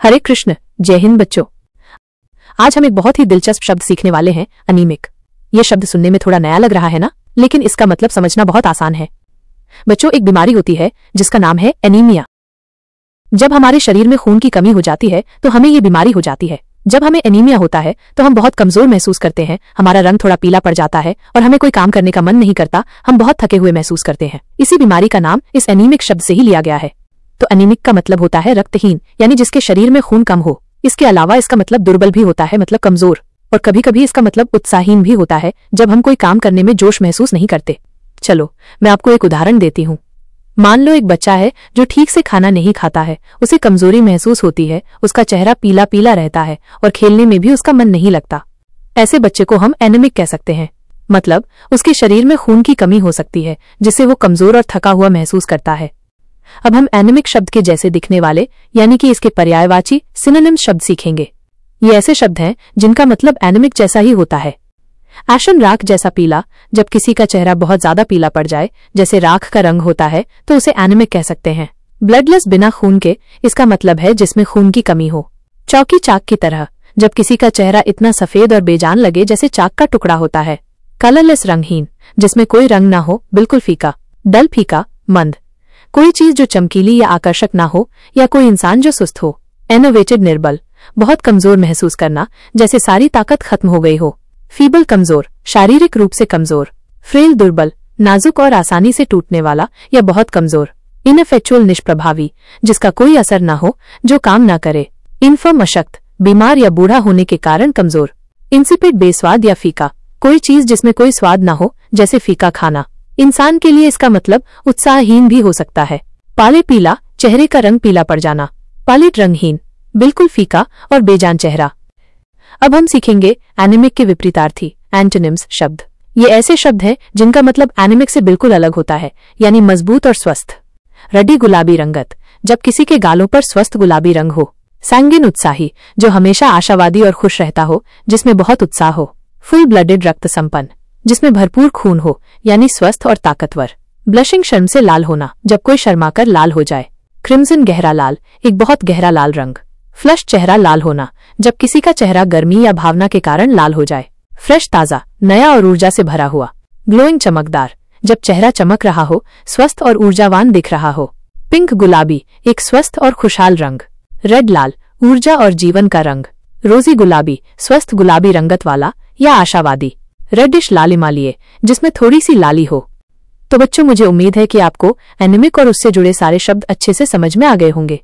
हरे कृष्ण, जय हिंद बच्चों। आज हम एक बहुत ही दिलचस्प शब्द सीखने वाले हैं, अनीमिक। यह शब्द सुनने में थोड़ा नया लग रहा है ना, लेकिन इसका मतलब समझना बहुत आसान है। बच्चों, एक बीमारी होती है जिसका नाम है एनीमिया। जब हमारे शरीर में खून की कमी हो जाती है तो हमें ये बीमारी हो जाती है। जब हमें एनीमिया होता है तो हम बहुत कमजोर महसूस करते हैं, हमारा रंग थोड़ा पीला पड़ जाता है और हमें कोई काम करने का मन नहीं करता, हम बहुत थके हुए महसूस करते हैं। इसी बीमारी का नाम इस एनीमिक शब्द से ही लिया गया है। तो एनीमिक का मतलब होता है रक्तहीन, यानी जिसके शरीर में खून कम हो। इसके अलावा इसका मतलब दुर्बल भी होता है, मतलब कमजोर, और कभी कभी इसका मतलब उत्साहहीन भी होता है, जब हम कोई काम करने में जोश महसूस नहीं करते। चलो मैं आपको एक उदाहरण देती हूँ। मान लो एक बच्चा है जो ठीक से खाना नहीं खाता है, उसे कमजोरी महसूस होती है, उसका चेहरा पीला पीला रहता है और खेलने में भी उसका मन नहीं लगता। ऐसे बच्चे को हम एनीमिक कह सकते हैं। मतलब उसके शरीर में खून की कमी हो सकती है, जिससे वो कमजोर और थका हुआ महसूस करता है। अब हम एनीमिक शब्द के जैसे दिखने वाले, यानी कि इसके पर्यायवाची सिनोनिम्स शब्द सीखेंगे। ये ऐसे शब्द हैं जिनका मतलब एनीमिक जैसा ही होता है। एशन, राख जैसा पीला। जब किसी का चेहरा बहुत ज्यादा पीला पड़ जाए, जैसे राख का रंग होता है, तो उसे एनीमिक कह सकते हैं। ब्लडलेस, बिना खून के, इसका मतलब है जिसमें खून की कमी हो। चौकी, चाक की तरह। जब किसी का चेहरा इतना सफेद और बेजान लगे जैसे चाक का टुकड़ा होता है। कलरलेस, रंगहीन, जिसमें कोई रंग ना हो, बिल्कुल फीका। डल, फीका, मंद, कोई चीज जो चमकीली या आकर्षक ना हो, या कोई इंसान जो सुस्त हो। एनोवेटेड, निर्बल, बहुत कमजोर महसूस करना, जैसे सारी ताकत खत्म हो गई हो। फीबल, कमजोर, शारीरिक रूप से कमजोर। फ्रेल, दुर्बल, नाजुक और आसानी से टूटने वाला या बहुत कमजोर। इनफेक्चुअल, निष्प्रभावी, जिसका कोई असर ना हो, जो काम ना करे। इन्फर्म, अशक्त, बीमार या बूढ़ा होने के कारण कमजोर। इंसिपिड, बेस्वाद या फीका, कोई चीज जिसमें कोई स्वाद ना हो, जैसे फीका खाना। इंसान के लिए इसका मतलब उत्साहहीन भी हो सकता है। पाले, पीला, चेहरे का रंग पीला पड़ जाना। पालिट, रंगहीन, बिल्कुल फीका और बेजान चेहरा। अब हम सीखेंगे एनीमिक के विपरीतार्थी, एंटोनिम्स शब्द। ये ऐसे शब्द हैं जिनका मतलब एनीमिक से बिल्कुल अलग होता है, यानी मजबूत और स्वस्थ। रडी, गुलाबी रंगत, जब किसी के गालों पर स्वस्थ गुलाबी रंग हो। सैंगिन, उत्साही, जो हमेशा आशावादी और खुश रहता हो, जिसमें बहुत उत्साह हो। फुल ब्लडेड, रक्त संपन्न, जिसमें भरपूर खून हो, यानी स्वस्थ और ताकतवर। ब्लशिंग, शर्म से लाल होना, जब कोई शर्माकर लाल हो जाए। क्रिम्सन, गहरा लाल, एक बहुत गहरा लाल रंग। फ्लश, चेहरा लाल होना, जब किसी का चेहरा गर्मी या भावना के कारण लाल हो जाए। फ्रेश, ताजा, नया और ऊर्जा से भरा हुआ। ग्लोइंग, चमकदार, जब चेहरा चमक रहा हो, स्वस्थ और ऊर्जावान दिख रहा हो। पिंक, गुलाबी, एक स्वस्थ और खुशहाल रंग। रेड, लाल, ऊर्जा और जीवन का रंग। रोजी, गुलाबी, स्वस्थ गुलाबी रंगत वाला या आशावादी। रेडिश, लालिमा लिए, जिसमें थोड़ी सी लाली हो। तो बच्चों, मुझे उम्मीद है कि आपको एनीमिक और उससे जुड़े सारे शब्द अच्छे से समझ में आ गए होंगे।